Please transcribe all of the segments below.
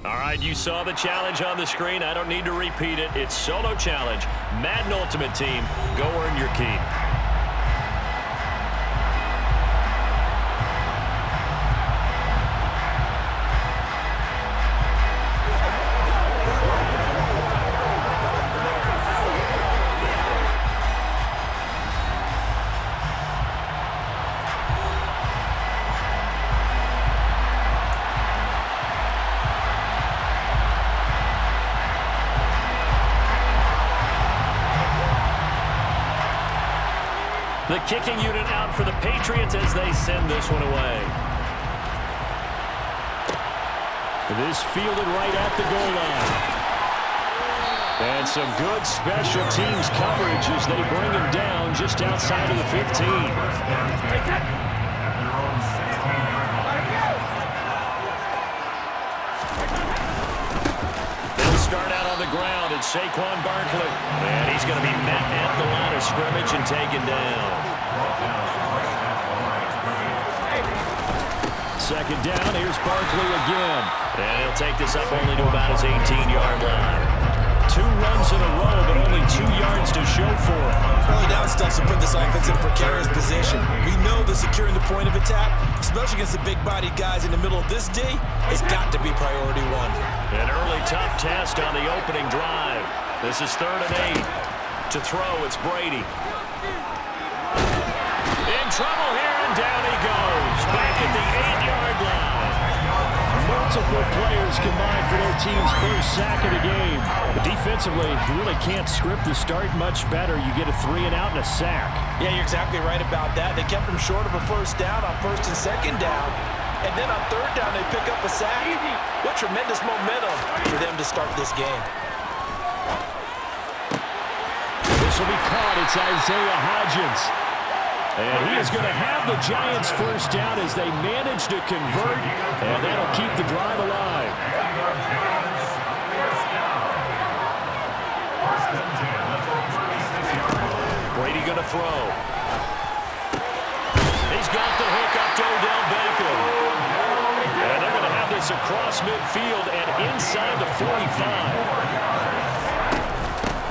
All right, you saw the challenge on the screen. I don't need to repeat it. It's solo challenge. Madden Ultimate Team. Go earn your keep. The kicking unit out for the Patriots as they send this one away. This fielded right at the goal line. And some good special teams coverage as they bring him down just outside of the 15. They'll start out on the ground, and Saquon Barkley. And he's going to be met at the line of scrimmage and taken down. Second down, here's Barkley again. And he'll take this up only to about his 18-yard line. 2 runs in a row, but only 2 yards to show for it. Early down stuff to put this offense in a precarious position. We know that securing the point of attack, especially against the big-bodied guys in the middle of this D, has got to be priority 1. An early tough test on the opening drive. This is 3rd and 8. To throw, it's Brady. In trouble here, and down he goes. Back at the 8-yard line. Multiple players combined for their team's first sack of the game. But defensively, you really can't script the start much better. You get a 3 and out and a sack. Yeah, you're exactly right about that. They kept him short of a first down on 1st and 2nd down. And then on 3rd down, they pick up a sack. What tremendous momentum for them to start this game. This will be caught. It's Isaiah Hodgins. And he is going to have the Giants first down as they manage to convert, and that'll keep the drive alive. Brady going to throw. He's got the hook up to Odell Beckham. And they're going to have this across midfield and inside the 45.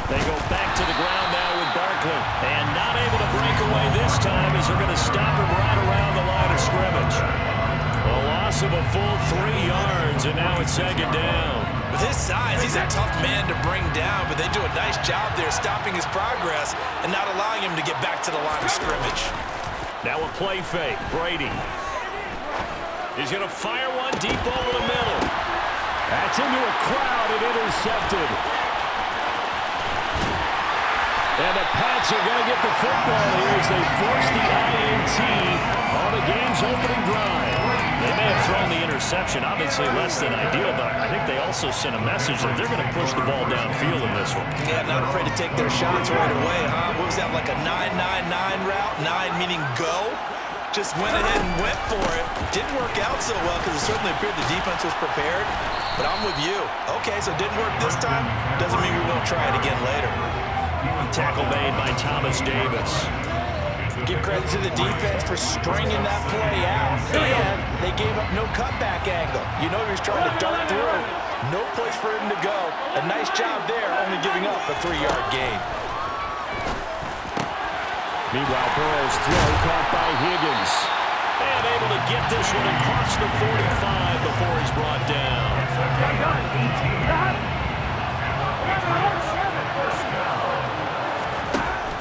They go back to the ground now with Barkley. And not able to break away this time as they're going to stop him right around the line of scrimmage. A loss of a full 3 yards, and now it's 2nd down. With his size, he's a tough man to bring down, but they do a nice job there stopping his progress and not allowing him to get back to the line of scrimmage. Now a play fake. Brady. He's going to fire one deep over the middle. That's into a crowd and intercepted. And the Pats are going to get the football here as they force the INT on the game's opening drive. They may have thrown the interception, obviously less than ideal, but I think they also sent a message that they're going to push the ball downfield in this one. Yeah, not afraid to take their shots right away, huh? What was that, like a 9-9-9 route? 9 meaning go? Just went ahead and went for it. Didn't work out so well because it certainly appeared the defense was prepared. But I'm with you. Okay, so it didn't work this time. Doesn't mean we won't try it again later. Tackle made by Thomas Davis. Give credit to the defense for stringing that play out. And they gave up no cutback angle. You know he was trying to dart through. No place for him to go. A nice job there, only giving up a 3-yard gain. Meanwhile, Burrow's throw caught by Higgins. And able to get this one across the 45 before he's brought down.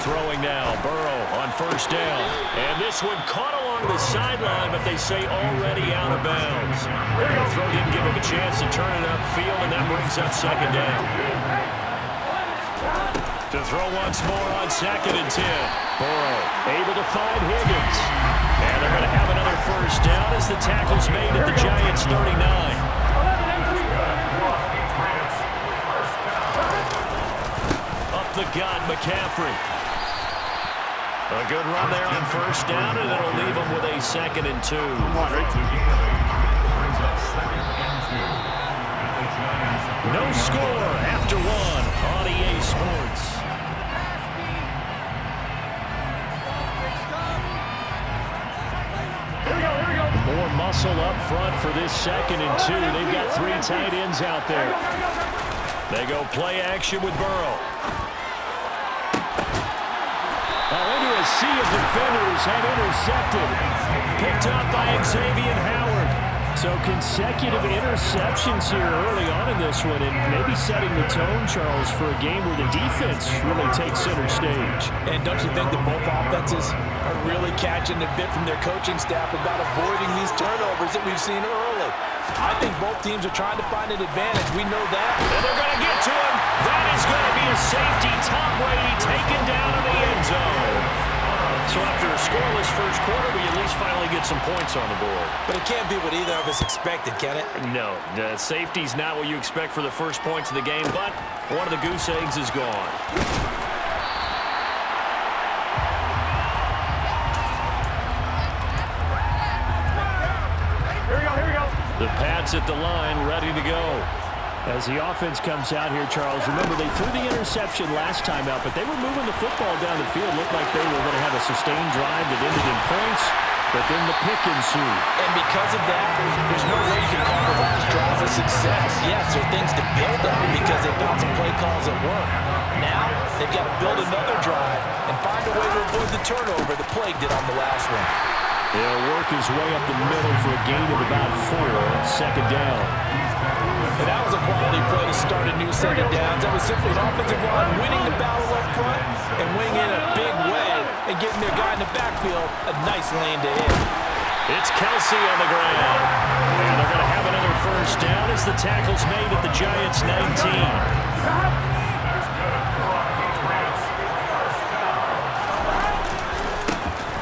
Throwing now, Burrow on 1st down. And this one caught along the sideline, but they say already out of bounds. The throw didn't give him a chance to turn it upfield, and that brings up 2nd down. To throw once more on 2nd and 10. Burrow able to find Higgins. And they're going to have another first down as the tackle's made at the Giants' 39. Up the gut, McCaffrey. A good run there on first down, and it'll leave them with a 2nd and 2. No score after 1 on EA Sports. More muscle up front for this 2nd and 2. They've got 3 tight ends out there. They go play action with Burrow. Into a sea of defenders and intercepted. Picked up by Xavier Howard. So consecutive interceptions here early on in this one, and maybe setting the tone, Charles, for a game where the defense really takes center stage. And don't you think that both offenses are really catching a bit from their coaching staff about avoiding these turnovers that we've seen early? I think both teams are trying to find an advantage. We know that. And they're going to get to him. That is going to be a safety. Tom Brady taken down in the end zone. So after a scoreless first quarter, we at least finally get some points on the board. But it can't be what either of us expected, can it? No, the safety's not what you expect for the first points of the game, but one of the goose eggs is gone. Here we go. The Pats at the line, ready to go. As the offense comes out here, Charles, remember they threw the interception last time out, but they were moving the football down the field. Looked like they were going to have a sustained drive that ended in points, but then the pick ensued. And because of that, there's no way you can call the last drive a success. Yes, there are things to build on because they found some play calls at work. Now, they've got to build another drive and find a way to avoid the turnover that plagued it on the last one. They'll work his way up the middle for a gain of about 4, 2nd down. And that was a quality play to start a new 2nd downs. That was simply an offensive line winning the battle up front and winning in a big way and getting their guy in the backfield a nice lane to hit. It's Kelsey on the ground. And they're going to have another first down as the tackle's made at the Giants' 19.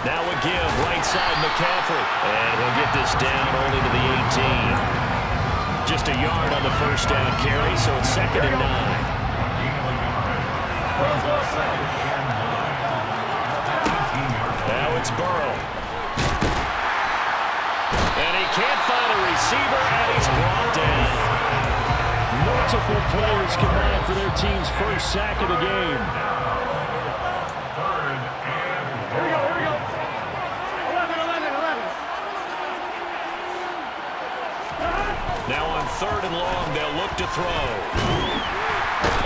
Now a give, right side McCaffrey. And he'll get this down only to the 18. Just a yard on the first down carry, so it's 2nd and 9. Now it's Burrow. And he can't find a receiver, and he's brought down. Multiple players combined for their team's first sack of the game. Now on 3rd and long, they'll look to throw.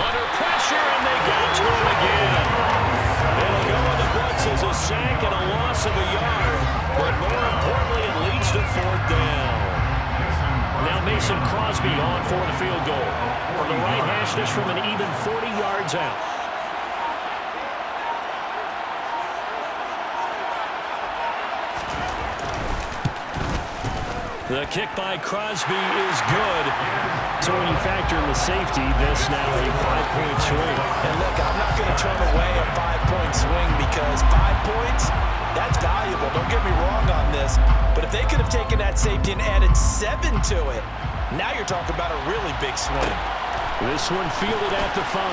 Under pressure, and they got to him again. It'll go in the books as a sack and a loss of a yard. But more importantly, it leads to 4th down. Now Mason Crosby on for the field goal. From the right hash, this from an even 40 yards out. The kick by Crosby is good. So when you factor in the safety, this now a 5-point swing. And look, I'm not going to turn away a 5-point swing because 5 points, that's valuable. Don't get me wrong on this. But if they could have taken that safety and added 7 to it, now you're talking about a really big swing. This one fielded at the 5.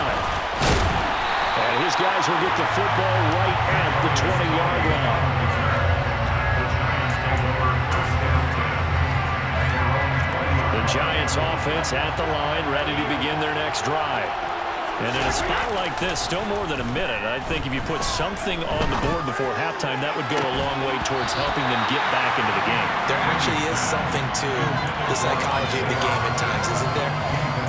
And his guys will get the football right at the 20-yard line. Giants offense at the line, ready to begin their next drive. And in a spot like this, still more than a minute, I think if you put something on the board before halftime, that would go a long way towards helping them get back into the game. There actually is something to the psychology of the game at times, isn't there?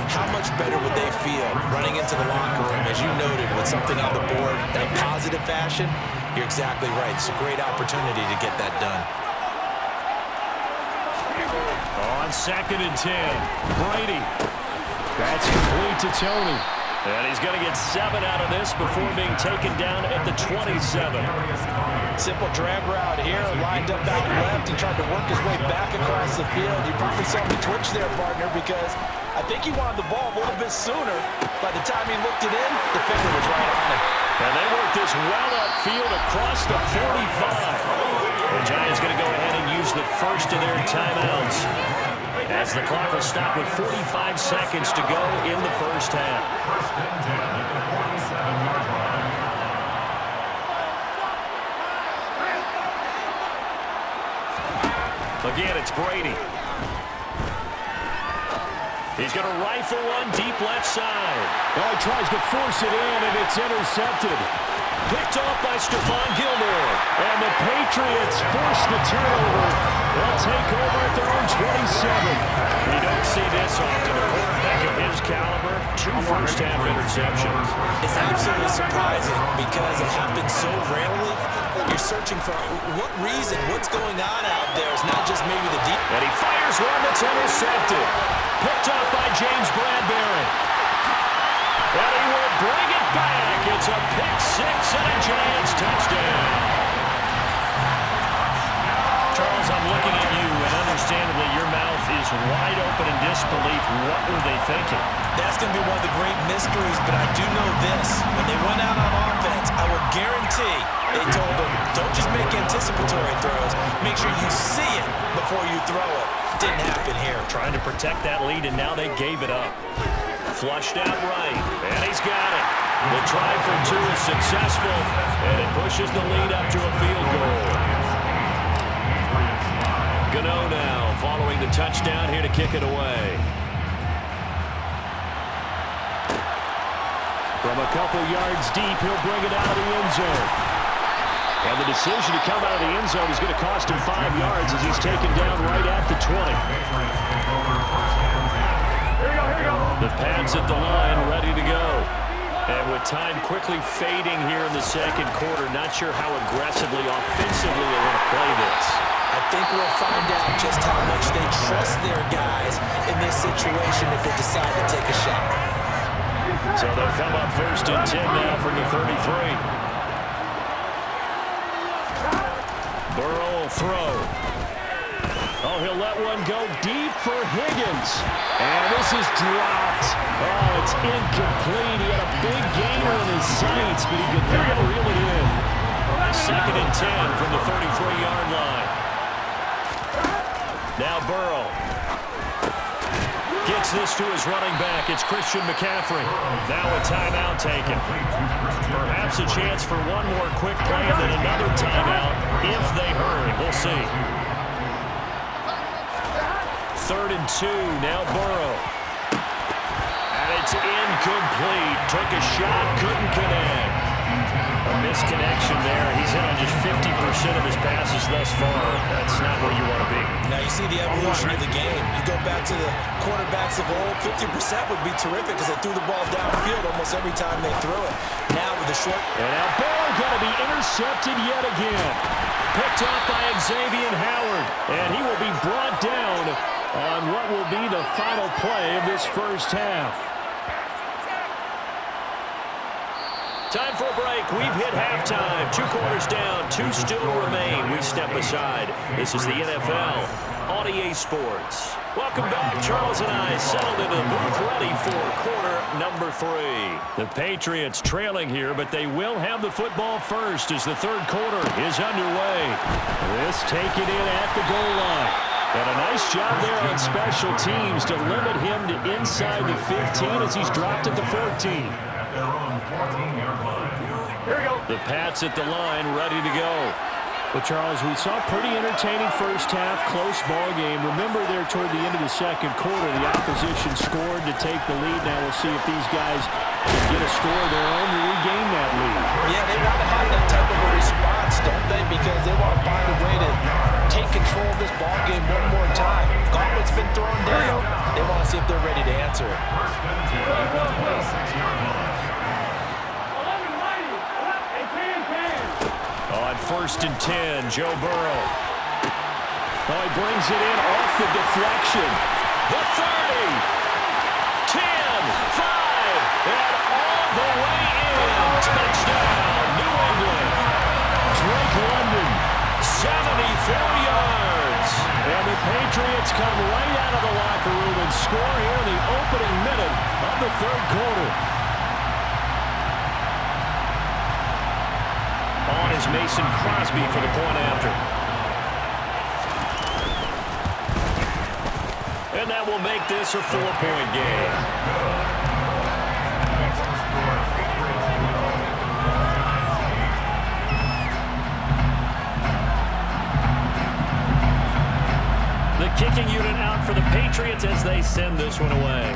How much better would they feel running into the locker room, as you noted, with something on the board in a positive fashion? You're exactly right. It's a great opportunity to get that done. On 2nd and 10, Brady. That's complete to Tony. And he's going to get 7 out of this before being taken down at the 27. Simple drag route here, lined up out left and tried to work his way back across the field. You probably saw me twitch there, partner, because I think he wanted the ball a little bit sooner. By the time he looked it in, the defender was right on him. And they worked this well upfield across the 45. The Giants going to go ahead and use the first of their timeouts, as the clock will stop with 45 seconds to go in the first half. Again, it's Brady. He's going to rifle one deep left side. Well, he tries to force it in, and it's intercepted. Picked off by Stephon Gilmore. And the Patriots force the turnover. They'll take over at their own 27. You don't see this often. A quarterback of his caliber, 2 first-half interceptions. It's absolutely surprising because it happens so rarely. You're searching for what reason, what's going on out there. It's not just maybe the deep. And he fires one that's intercepted. Picked up by James Bradbury. And he will bring it back. It's a pick six and a Giants touchdown. Charles, I'm looking at you, and understandably your mouth is wide open in disbelief. What were they thinking? That's going to be one of the great mysteries, but I do know this. When they went out on offense, I will guarantee they told them, don't just make anticipatory throws. Make sure you see it before you throw it. Didn't happen here. Trying to protect that lead, and now they gave it up. Flushed out right, and he's got it. The try for 2 is successful, and it pushes the lead up to a field goal. Gano now following the touchdown here to kick it away. From a couple yards deep, he'll bring it out of the end zone. And the decision to come out of the end zone is going to cost him 5 yards as he's taken down right at the 20. The Pats at the line, ready to go. And with time quickly fading here in the second quarter, not sure how aggressively, offensively they want to play this. I think we'll find out just how much they trust their guys in this situation if they decide to take a shot. So they'll come up 1st and 10 now from the 33. Burrow will throw. Oh, he'll let one go deep for Higgins. And this is dropped. Oh, it's incomplete. He had a big gainer in his sights, but he could not reel it in. 2nd and 10 from the 33-yard line. Now Burrow gets this to his running back. It's Christian McCaffrey. Now a timeout taken. Perhaps a chance for one more quick play and then another timeout if they hurry. We'll see. 3rd and 2. Now Burrow. And it's incomplete. Took a shot, couldn't connect. A misconnection there. He's hit on just 50% of his passes thus far. That's not where you want to be. Now you see the evolution of the game. You go back to the quarterbacks of old, 50% would be terrific because they threw the ball downfield almost every time they threw it. Now with the short. And now Burrow going to be intercepted yet again. Picked off by Xavier Howard. And he will be brought down on what will be the final play of this first half. Time for a break. We've hit halftime. 2 quarters down. 2 still remain. We step aside. This is the NFL on EA Sports. Welcome back. Charles and I settled into the booth ready for quarter number 3. The Patriots trailing here, but they will have the football first as the 3rd quarter is underway. This taken in at the goal line. And a nice job there on special teams to limit him to inside the 15 as he's dropped at the 14. The Pats at the line, ready to go. Well, Charles, we saw a pretty entertaining first half, close ball game. Remember there toward the end of the second quarter, the opposition scored to take the lead. Now we'll see if these guys can get a score of their own to regain that lead. Yeah, they want to have that type of a response, don't they? Because they want to find a way to take control of this ball game one more time. Gauntlet's been thrown down. They want to see if they're ready to answer it. On 1st and 10, Joe Burrow. Oh, he brings it in off the deflection. The 30, 10, 5, and all the way in. Touchdown, New England. Drake London. 74 yards. And the Patriots come right out of the locker room and score here in the opening minute of the 3rd quarter. On is Mason Crosby for the point after. And that will make this a 4-point game. The kicking unit out for the Patriots as they send this one away.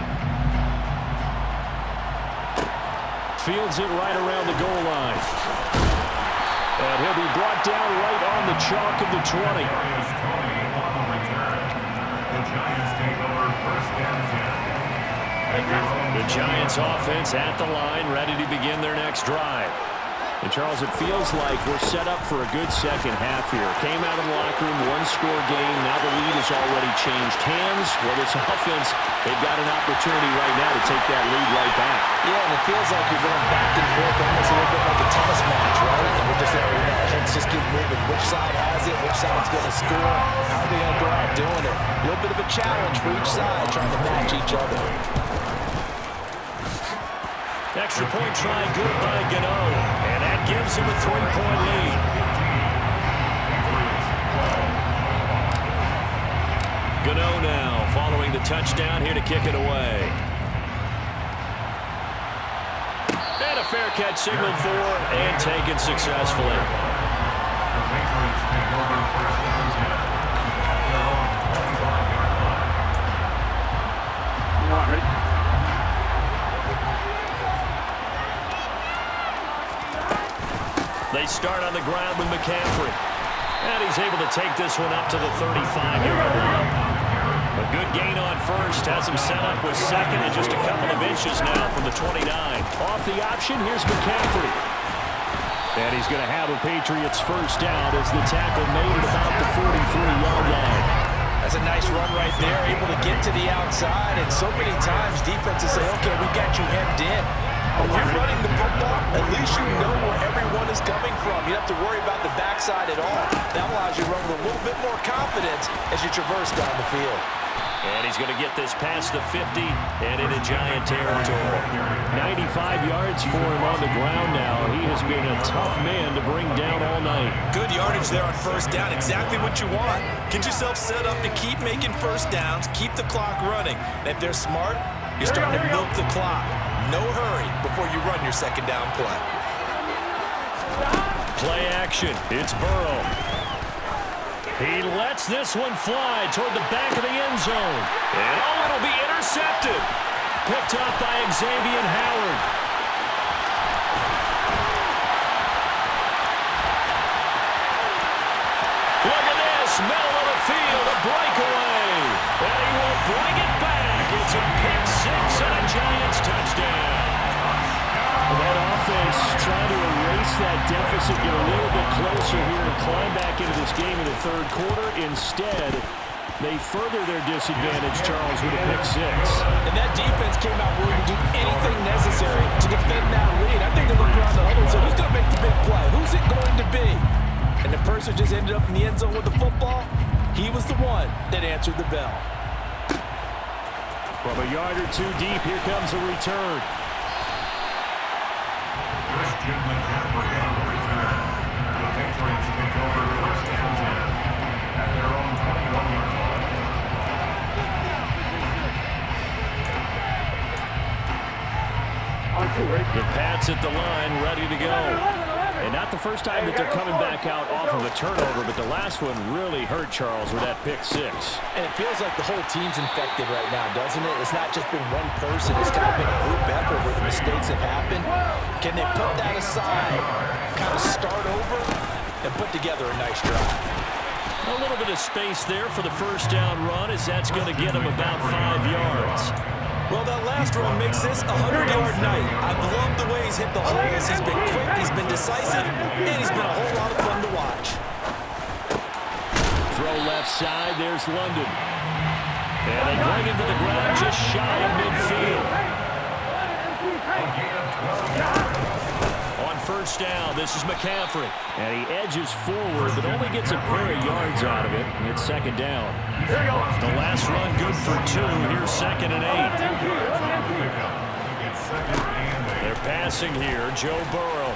Fields it right around the goal line. And he'll be brought down right on the chalk of the 20. The Giants offense at the line, ready to begin their next drive. And, Charles, it feels like we're set up for a good second half here. Came out of the locker room, one-score game. Now the lead has already changed hands. Well, this offense, they've got an opportunity right now to take that lead right back. Yeah, and it feels like you're going back and forth almost a little bit like a tennis match, right? And we're just there, heads just keep moving. Which side has it? Which side's going to score? How are they going to go out doing it? A little bit of a challenge for each side, trying to match each other. Extra point try good by Gano. And that gives him a 3-point lead. Gano now following the touchdown here to kick it away. And a fair catch signaled for and taken successfully. They start on the ground with McCaffrey. And he's able to take this one up to the 35-yard line. A good gain on first. Has him set up with second and just a couple of inches now from the 29. Off the option, here's McCaffrey. And he's going to have a Patriots first down as the tackle made at about the 43-yard line. That's a nice run right there, able to get to the outside. And so many times defenses say, okay, we got you hemmed in. If you're running the football, at least you know where everyone is coming from. You don't have to worry about the backside at all. That allows you to run with a little bit more confidence as you traverse down the field. And he's going to get this past the 50 and into Giant territory. 95 yards for him on the ground now. He has been a tough man to bring down all night. Good yardage there on first down. Exactly what you want. Get yourself set up to keep making first downs, keep the clock running. And if they're smart, you're starting to milk the clock. No hurry before you run your second down play. Play action. It's Burrow. He lets this one fly toward the back of the end zone. And it'll be intercepted. Picked up by Xavier Howard. Look at this. Middle of the field. A breakaway. And he will bring it back. It's a pick six and a Giants touchdown. That offense trying to erase that deficit, get a little bit closer here and climb back into this game in the third quarter. Instead, they further their disadvantage, Charles, with a pick six. And that defense came out willing to do anything necessary to defend that lead. I think they looked around the huddle and said, who's going to make the big play? Who's it going to be? And the person just ended up in the end zone with the football. He was the one that answered the bell. From a yard or two deep, here comes a return. McCaffrey on the return. The Patriots take over first and 10 at their own 21-yard line. The Pats at the line, ready to go. And not the first time that they're coming back out off of a turnover, but the last one really hurt Charles with that pick six. And it feels like the whole team's infected right now, doesn't it? It's not just been one person. It's kind of been a group effort where the mistakes have happened. Can they put that aside, kind of start over, and put together a nice drive? A little bit of space there for the first down run as that's going to get him about 5 yards. Well, that last run makes this a 100-yard night. I've loved the way he's hit the holes. He's been quick, he's been decisive, and he's been a whole lot of fun to watch. Throw left side, there's London. And they bring him to the ground just shy of midfield. On first down, this is McCaffrey. And he edges forward, but only gets a pair of yards out of it. And it's second down. The last run good for 2. Here's 2nd and 8. They're passing here. Joe Burrow.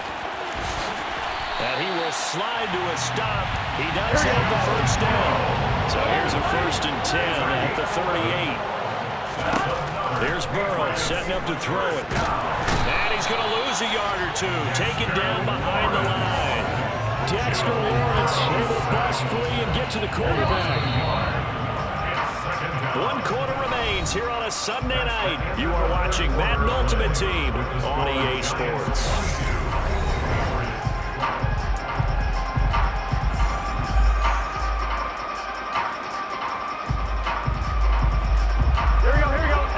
And he will slide to a stop. He does have the first down. So here's a 1st and 10 at the 38. Here's Burrow setting up to throw it. And he's going to lose a yard or two. Taken down behind the line. Dexter Lawrence able to bust free and get to the quarterback. 1 quarter remains here on a Sunday night. You are watching Madden Ultimate Team on EA Sports.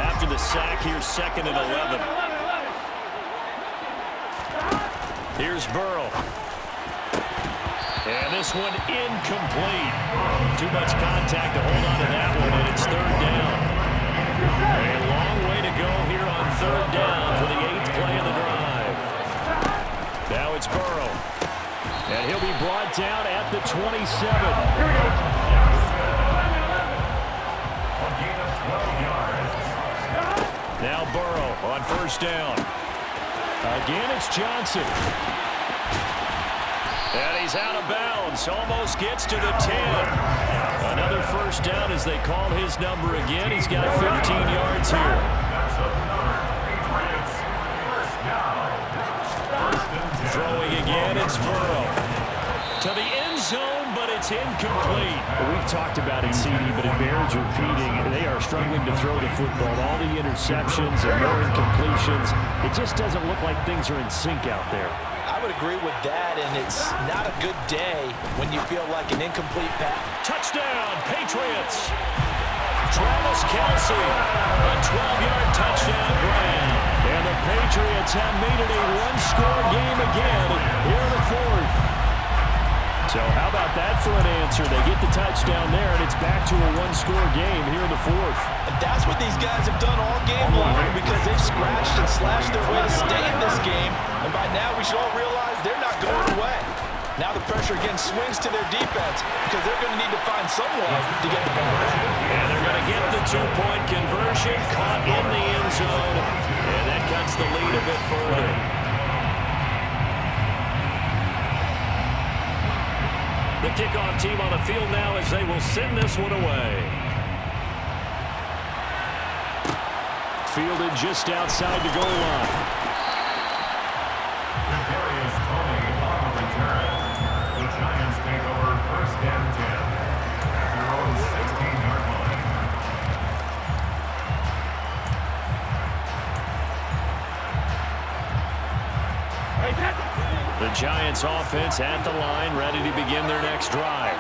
After the sack, here's 2nd and 11. Here's Burrow. And this one incomplete. Too much contact to hold on to that one, and it's 3rd down. A long way to go here on 3rd down for the 8th play of the drive. Now it's Burrow. And he'll be brought down at the 27. Now Burrow on 1st down. Again, it's Johnson. And he's out of bounds. Almost gets to the 10. Another 1st down as they call his number again. He's got 15 yards here. Throwing again, it's Burrow. To the end zone, but it's incomplete. Well, we've talked about it, CD, but it bears repeating. They are struggling to throw the football. All the interceptions and more incompletions. It just doesn't look like things are in sync out there. I would agree with that, and it's not a good day when you feel like an incomplete pass. Touchdown, Patriots. Travis Kelce, a 12-yard touchdown grab. And the Patriots have made it a one-score game again here in the 4th. So how about that for an answer? They get the touchdown there, and it's back to a one-score game here in the 4th. And that's what these guys have done all game long, because they've scratched and slashed their way to stay in this game. And by now, we should all realize they're not going away. Now the pressure again swings to their defense, because they're going to need to find some way to get the ball back. And they're going to get the 2-point conversion, caught in the end zone, and that cuts the lead a bit further. The kickoff team on the field now as they will send this one away. Fielded just outside the goal line. Darius Tony on the return. The Giants take over 1st and 10 at their own 16-yard line. The Giants offense at the line, ready to begin their next drive.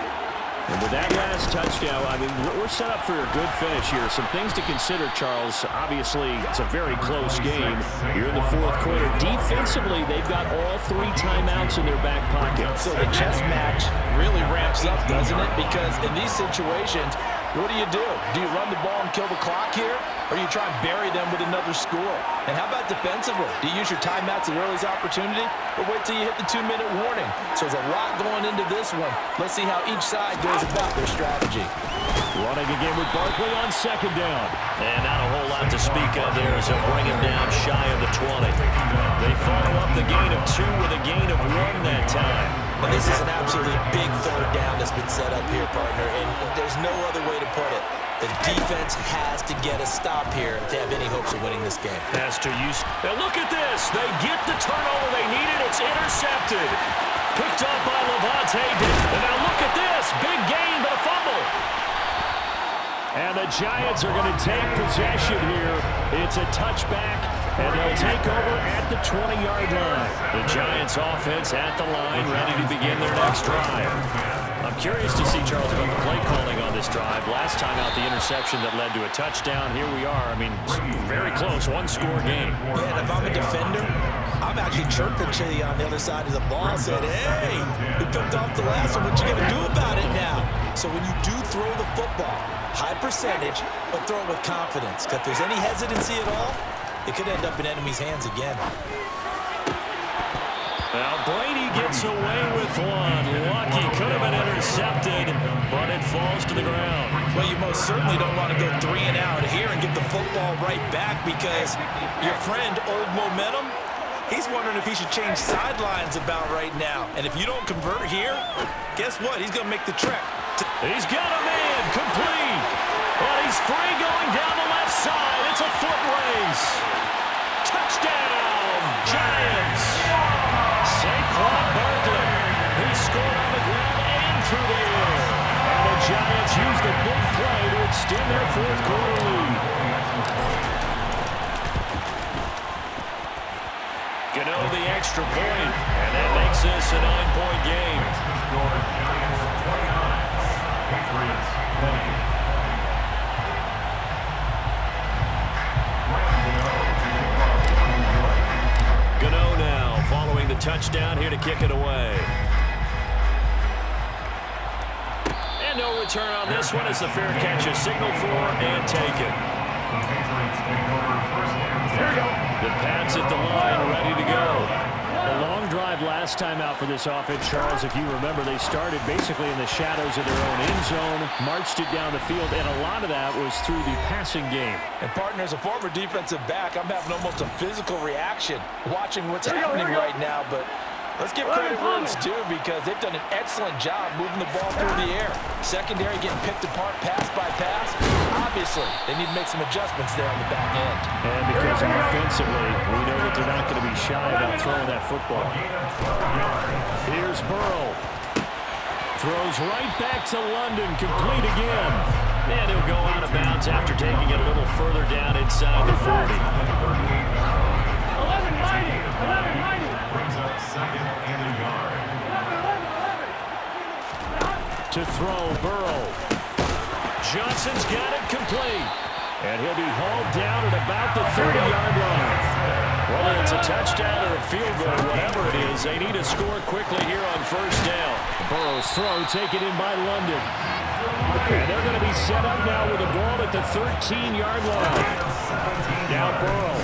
And with that last touchdown, I mean, we're set up for a good finish here. Some things to consider, Charles. Obviously, it's a very close game here in the 4th quarter. Defensively, they've got all 3 timeouts in their back pocket. So the chess match really ramps up, doesn't it? Because in these situations, what do? Do you run the ball and kill the clock here? Or do you try and bury them with another score? And how about defensively? Do you use your timeouts at earliest opportunity? Or wait till you hit the 2-minute warning? So there's a lot going into this one. Let's see how each side goes about their strategy. Running again with Barkley on 2nd down. And not a whole lot to speak of there as they'll bring him down shy of the 20. They follow up the gain of 2 with a gain of 1 that time. And this is an absolutely big 3rd down that's been set up here, partner, and there's no other way to put it. The defense has to get a stop here if they have any hopes of winning this game. Has to use. Now look at this. They get the turnover they needed. It's intercepted. Picked up by Levante. And now look at this. Big gain, but a fumble. And the Giants are going to take possession here. It's a touchback, and they'll take over at the 20-yard line. The Giants offense at the line, ready to begin their next drive. I'm curious to see, Charles, about the play calling on this drive. Last time out, the interception that led to a touchdown. Here we are. I mean, very close, 1-score game. Yeah, and if I'm a defender, I'm actually chirping to you on the other side of the ball, saying, hey, we picked off the last one. What you going to do about it now? So when you do throw the football, high percentage, but throw it with confidence. Because if there's any hesitancy at all, it could end up in enemy's hands again. Now Brady gets away with one. Lucky, could have been intercepted, but it falls to the ground. Well, you most certainly don't want to go 3 and out here and get the football right back, because your friend, Old Momentum, he's wondering if he should change sidelines about right now. And if you don't convert here, guess what? He's going to make the trek. He's got him in. good, complete. And he's free going down the left side. It's a foot race. Touchdown, Giants. Saquon Barkley. He scored on the ground and through the air. And the Giants use the big play to extend their fourth quarter lead. Gano the extra point, and that makes this a 9-point game. Giants 29, Patriots 20. Gano now following the touchdown here to kick it away. And no return on this one as the fair catch is signaled for and taken. The Pats at the line, ready to go. A long drive last time out for this offense, Charles. If you remember, they started basically in the shadows of their own end zone, marched it down the field, and a lot of that was through the passing game. And partner, as a former defensive back, I'm having almost a physical reaction watching what's happening right now. But let's give credit where it's due because they've done an excellent job moving the ball through the air. Secondary getting picked apart pass by pass. Obviously, they need to make some adjustments there on the back end. And because offensively, we know that they're not going to be shy about throwing that football. Here's Burrow. Throws right back to London, complete again. And he'll go out of bounds after taking it a little further down inside the 40. 11-90. Brings up second and a yard. To throw, Burrow. Johnson's got it complete. And he'll be hauled down at about the 30-yard line. Whether it's a touchdown or a field goal, whatever it is, they need to score quickly here on first down. Burrow's throw taken in by London. And they're going to be set up now with a ball at the 13-yard line. Now Burrow.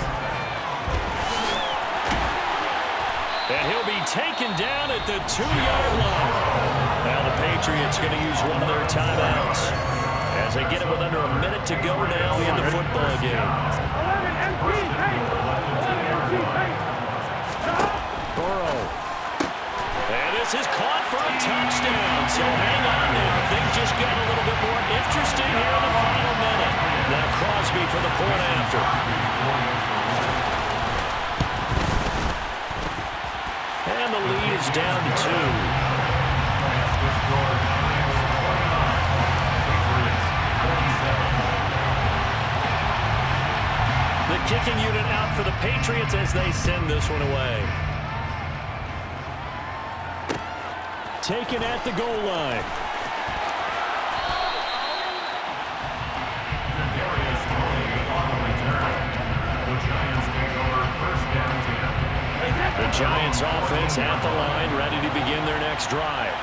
And he'll be taken down at the 2-yard line. Now the Patriots going to use one of their timeouts as they get it with under a minute to go now in the football game. Burrow. And this is caught for a touchdown. So hang on there. Things just got a little bit more interesting here in the final minute. Now Crosby for the point after. And the lead is down to 2. The kicking unit out for the Patriots as they send this one away. Taken at the goal line. The Giants offense at the line, ready to begin their next drive.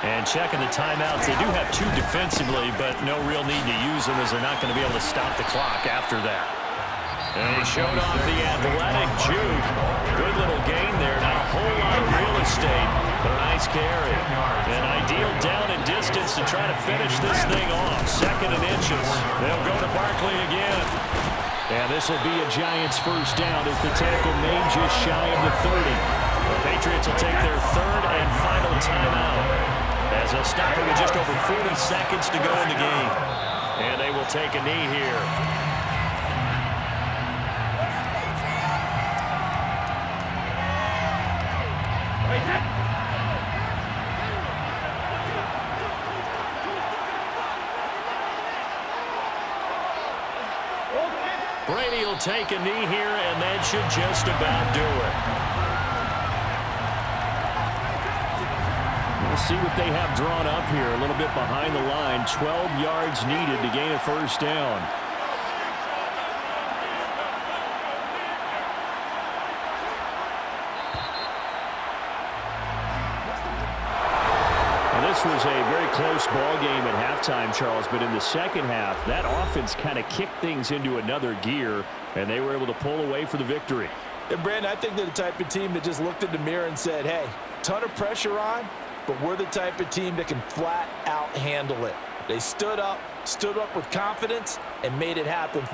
And checking the timeouts, they do have 2 defensively, but no real need to use them as they're not going to be able to stop the clock after that. And he showed off the athletic juke. Good little gain there. Not a whole lot of real estate, but a nice carry. An ideal down and distance to try to finish this thing off. 2nd and inches. They'll go to Barkley again. And this will be a Giants first down as the tackle made just shy of the 30. The Patriots will take their 3rd and final timeout as they'll stop it with just over 40 seconds to go in the game. And they will take a knee here. Brady will take a knee here, and that should just about do it. We'll see what they have drawn up here. A little bit behind the line. 12 yards needed to gain a first down. This was a very close ball game at halftime, Charles, but in the second half, that offense kind of kicked things into another gear, and they were able to pull away for the victory. And Brandon, I think they're the type of team that just looked in the mirror and said, hey, ton of pressure on, but we're the type of team that can flat out handle it. They stood up with confidence and made it happen for